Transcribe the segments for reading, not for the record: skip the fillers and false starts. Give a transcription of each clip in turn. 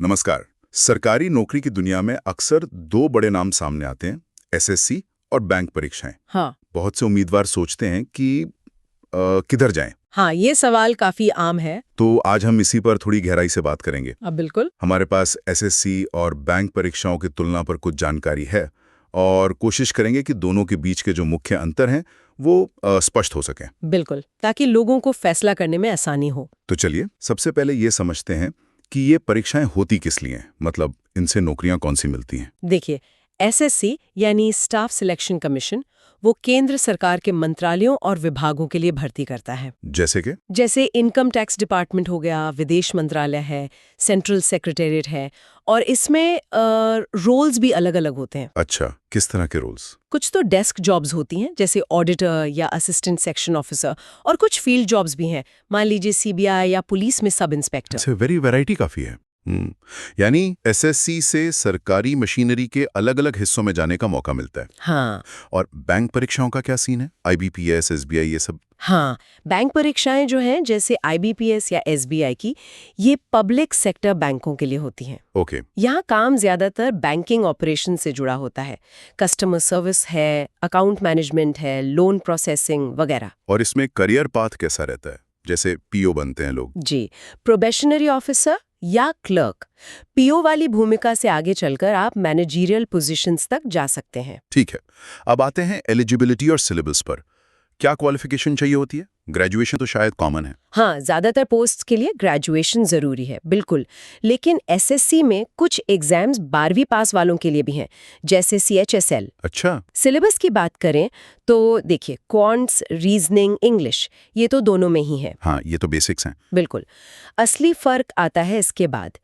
नमस्कार। सरकारी नौकरी की दुनिया में अक्सर दो बड़े नाम सामने आते हैं, एसएससी और बैंक परीक्षाएं। हाँ। बहुत से उम्मीदवार सोचते हैं कि किधर जाएं। हाँ, ये सवाल काफी आम है। तो आज हम इसी पर थोड़ी गहराई से बात करेंगे। अब बिल्कुल। हमारे पास एसएससी और बैंक परीक्षाओं की तुलना पर कुछ जानकारी है और कोशिश करेंगे कि दोनों के बीच के जो मुख्य अंतर हैं वो स्पष्ट हो सकें। बिल्कुल, ताकि लोगों को फैसला करने में आसानी हो। तो चलिए सबसे पहले ये समझते हैं कि ये परीक्षाएं होती किस लिए हैं, मतलब इनसे नौकरियां कौन सी मिलती हैं। देखिए, एसएससी यानी स्टाफ सिलेक्शन कमीशन वो केंद्र सरकार के मंत्रालयों और विभागों के लिए भर्ती करता है। जैसे इनकम टैक्स डिपार्टमेंट हो गया, विदेश मंत्रालय है, सेंट्रल सेक्रेटेरिएट है, और इसमें रोल्स भी अलग अलग होते हैं। अच्छा, किस तरह के रोल्स? कुछ तो डेस्क जॉब्स होती हैं, जैसे ऑडिटर या असिस्टेंट सेक्शन ऑफिसर, और कुछ फील्ड जॉब्स भी हैं, मान लीजिए सीबीआई या पुलिस में सब इंस्पेक्टर। अच्छा, वेरी वैरायटी काफी है। यानी एसएससी से सरकारी मशीनरी के अलग-अलग हिस्सों में जाने का मौका मिलता है। हाँ। और बैंक परीक्षाओं का क्या सीन है? आईबीपीएस, एसबीआई, ये सब? हाँ, बैंक परीक्षाएं जो हैं, जैसे आईबीपीएस या एसबीआई की, ये पब्लिक सेक्टर बैंकों के लिए होती हैं। ओके। यहाँ काम ज्यादातर बैंकिंग ऑपरेशन से जुड़ा होता है। कस्टमर सर्विस है, अकाउंट मैनेजमेंट है, लोन प्रोसेसिंग वगैरह। और इसमें करियर पाथ कैसा रहता है? जैसे पीओ बनते हैं लोग। जी, प्रोबेशनरी ऑफिसर या क्लर्क, पीओ वाली भूमिका से आगे चलकर आप मैनेजरियल पोजीशंस तक जा सकते हैं। ठीक है। अब आते हैं एलिजिबिलिटी और सिलेबस पर। क्या क्वालिफिकेशन चाहिए होती है? ग्रेजुएशन तो शायद कॉमन है। हाँ, ज्यादातर पोस्ट के लिए ग्रेजुएशन जरूरी है, बिल्कुल। लेकिन एसएससी में कुछ एग्जाम्स 12वीं पास वालों के लिए भी हैं, जैसे सीएचएसएल। अच्छा। सिलेबस की बात करें तो देखिए, क्वांट्स, रीजनिंग, इंग्लिश, ये तो दोनों में ही है। हाँ, ये तो बेसिक्स हैं। बिल्कुल। असली फर्क आता है इसके बाद।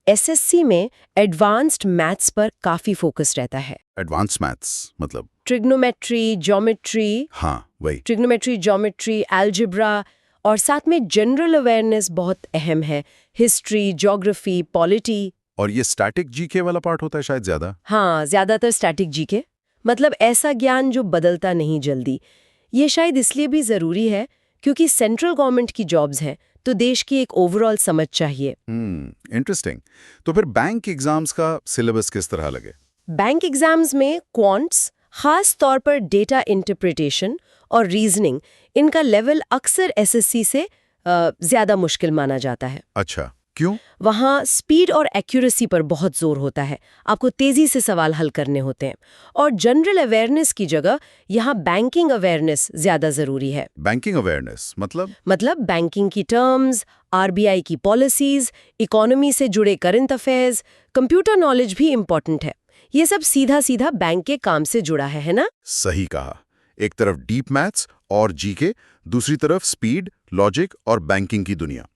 एसएससी में एडवांस्ड मैथ्स पर काफी फोकस रहता है। एडवांस मैथ्स मतलब? Trigonometry, geometry. हाँ, वही। ट्रिग्नोमेट्री, ज्योमेट्री, अलजेब्रा, और साथ में जनरल अवेयरनेस बहुत अहम है। History, geography, polity. और ये स्टैटिक जीके वाला पार्ट होता है शायद ज्यादा? हाँ, ज्यादातर स्टैटिक जीके, मतलब ऐसा ज्ञान जो बदलता नहीं जल्दी। ये शायद इसलिए भी जरूरी है क्योंकि सेंट्रल गवर्नमेंट की जॉब्स हैं, तो देश की एक ओवरऑल समझ चाहिए। इंटरेस्टिंग। तो फिर बैंक एग्जाम्स का सिलेबस किस तरह लगे? बैंक एग्जाम्स में क्वांट्स, खास तौर पर डेटा इंटरप्रिटेशन और रीजनिंग, इनका लेवल अक्सर एसएससी से ज्यादा मुश्किल माना जाता है। अच्छा, क्यों? वहाँ स्पीड और एक्यूरेसी पर बहुत जोर होता है, आपको तेजी से सवाल हल करने होते हैं। और जनरल अवेयरनेस की जगह यहाँ बैंकिंग अवेयरनेस ज्यादा जरूरी है। बैंकिंग अवेयरनेस मतलब बैंकिंग की टर्म्स, आरबीआई की पॉलिसीज, इकोनॉमी से जुड़े करंट अफेयर्स, कंप्यूटर नॉलेज भी इम्पोर्टेंट है। ये सब सीधा सीधा बैंक के काम से जुड़ा है ना? सही कहा। एक तरफ डीप मैथ्स और जीके, दूसरी तरफ स्पीड, लॉजिक और बैंकिंग की दुनिया।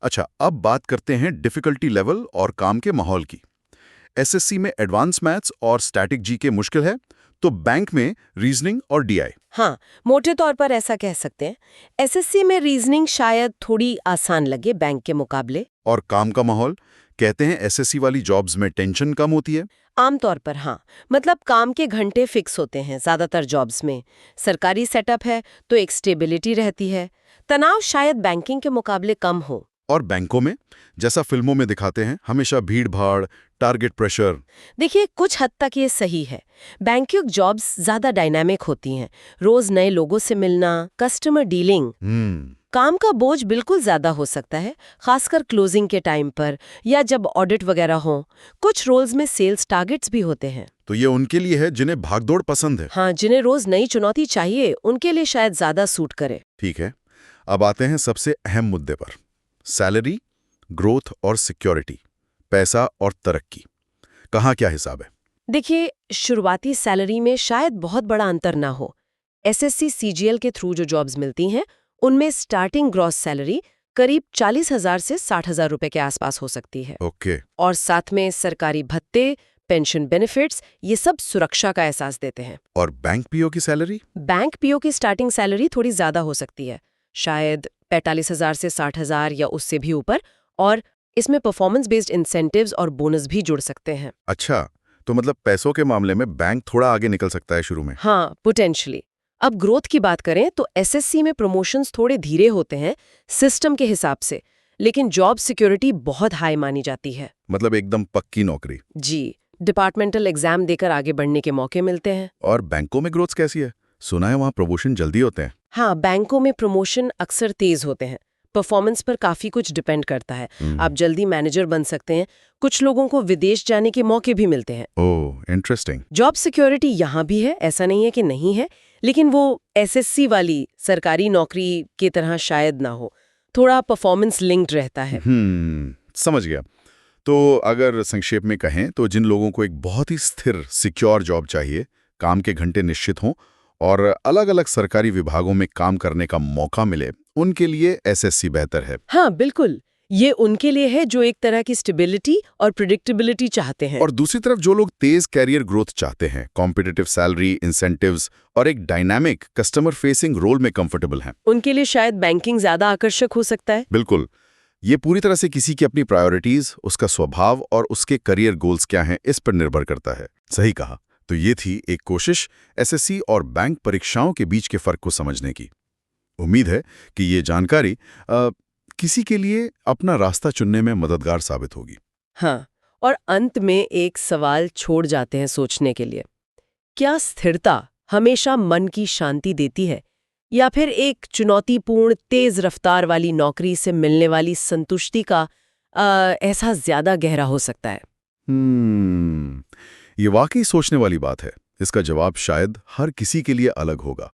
अच्छा, अब बात करते हैं डिफिकल्टी लेवल और काम के माहौल की। एसएससी में एडवांस मैथ्स और स्टैटिक जीके मुश्किल है, तो बैंक में रीजनिंग और डीआई। हाँ, मोटे तौर पर ऐसा कह सकते हैं। एसएससी में रीजनिंग शायद थोड़ी आसान लगे बैंक के मुकाबले। और काम का माहौल? कहते हैं एसएससी वाली जॉब्स में टेंशन कम होती है। आमतौर पर हाँ, मतलब काम के घंटे फिक्स होते हैं ज्यादातर जॉब्स में। सरकारी सेटअप है तो एक स्टेबिलिटी रहती है। तनाव शायद बैंकिंग के मुकाबले कम हो। और बैंकों में, जैसा फिल्मों में दिखाते हैं, हमेशा भीड़ भाड़, टारगेट प्रेशर। देखिए, कुछ हद तक ये सही है। बैंकिंग जॉब्स ज्यादा डायनामिक होती हैं, रोज नए लोगों से मिलना, कस्टमर डीलिंग। काम का बोझ बिल्कुल ज्यादा हो सकता है, खासकर क्लोजिंग के टाइम पर या जब ऑडिट वगैरह हो। कुछ रोल्स में सेल्स टारगेट्स भी होते हैं। तो ये उनके लिए है जिन्हें भागदौड़ पसंद है। हाँ, जिन्हें रोज नई चुनौती चाहिए, उनके लिए शायद ज्यादा सूट करे। ठीक है, अब आते हैं सबसे अहम मुद्दे पर। सैलरी, ग्रोथ और सिक्योरिटी, पैसा और तरक्की, कहाँ क्या हिसाब है? देखिए, शुरुआती सैलरी में शायद बहुत बड़ा अंतर ना हो। एसएससी सीजीएल के थ्रू जो जॉब्स मिलती हैं, उनमें स्टार्टिंग ग्रॉस सैलरी करीब 40,000 से 60,000 रुपए के आसपास हो सकती है। ओके। और साथ में सरकारी भत्ते, पेंशन बेनिफिट्स, ये सब सुरक्षा का एहसास देते हैं। और बैंक पीओ की सैलरी? बैंक पीओ की स्टार्टिंग सैलरी थोड़ी ज्यादा हो सकती है, शायद 45,000 से 60,000 या उससे भी ऊपर, और इसमें परफॉर्मेंस बेस्ड इंसेंटिव्स और बोनस भी जुड़ सकते हैं। अच्छा, तो मतलब पैसों के मामले में बैंक थोड़ा आगे निकल सकता है शुरू में। हाँ, पोटेंशियली। अब ग्रोथ की बात करें तो एसएससी में प्रमोशंस थोड़े धीरे होते हैं सिस्टम के हिसाब से, लेकिन जॉब सिक्योरिटी बहुत हाई मानी जाती है। मतलब एकदम पक्की नौकरी। जी, डिपार्टमेंटल एग्जाम देकर आगे बढ़ने के मौके मिलते हैं। और बैंकों में ग्रोथ कैसी है? सुना है वहाँ प्रमोशन जल्दी होते हैं। हाँ, बैंकों में प्रमोशन अक्सर तेज होते हैं। परफॉर्मेंस पर काफी कुछ डिपेंड करता है। आप जल्दी मैनेजर बन सकते हैं। कुछ लोगों को विदेश जाने के मौके भी मिलते हैं। ओह, इंटरेस्टिंग। जॉब सिक्योरिटी यहाँ भी है, ऐसा नहीं है कि नहीं है, लेकिन वो एसएससी वाली सरकारी नौकरी की तरह शायद ना हो। थोड़ा परफॉर्मेंस लिंक्ड रहता है। समझ गया। तो अगर संक्षेप में कहें तो जिन लोगों को एक बहुत ही स्थिर सिक्योर जॉब चाहिए, काम के घंटे निश्चित हों और अलग-अलग सरकारी विभागों में काम करने का मौका मिले, उनके लिए एसएससी बेहतर है। हाँ, बिल्कुल। ये उनके लिए है जो एक तरह की स्टेबिलिटी और प्रिडिक्टेबिलिटी चाहते हैं। और दूसरी तरफ जो लोग तेज कैरियर ग्रोथ चाहते हैं, कॉम्पिटिटिव सैलरी, इंसेंटिव्स और एक डायनामिक कस्टमर फेसिंग रोल में कंफर्टेबल हैं, उनके लिए शायद बैंकिंग ज्यादा आकर्षक हो सकता है। बिल्कुल। ये पूरी तरह से किसी की अपनी प्रायोरिटीज, उसका स्वभाव और उसके करियर गोल्स क्या हैं, इस पर निर्भर करता है। सही कहा। तो ये थी एक कोशिश एसएससी और बैंक परीक्षाओं के बीच के फर्क को समझने की। उम्मीद है कि ये जानकारी किसी के लिए अपना रास्ता चुनने में मददगार साबित होगी। हाँ, और अंत में एक सवाल छोड़ जाते हैं सोचने के लिए। क्या स्थिरता हमेशा मन की शांति देती है, या फिर एक चुनौतीपूर्ण तेज रफ्तार वाली नौकरी से मिलने वाली संतुष्टि का एहसास ज्यादा गहरा हो सकता है? ये वाकई सोचने वाली बात है। इसका जवाब शायद हर किसी के लिए अलग होगा।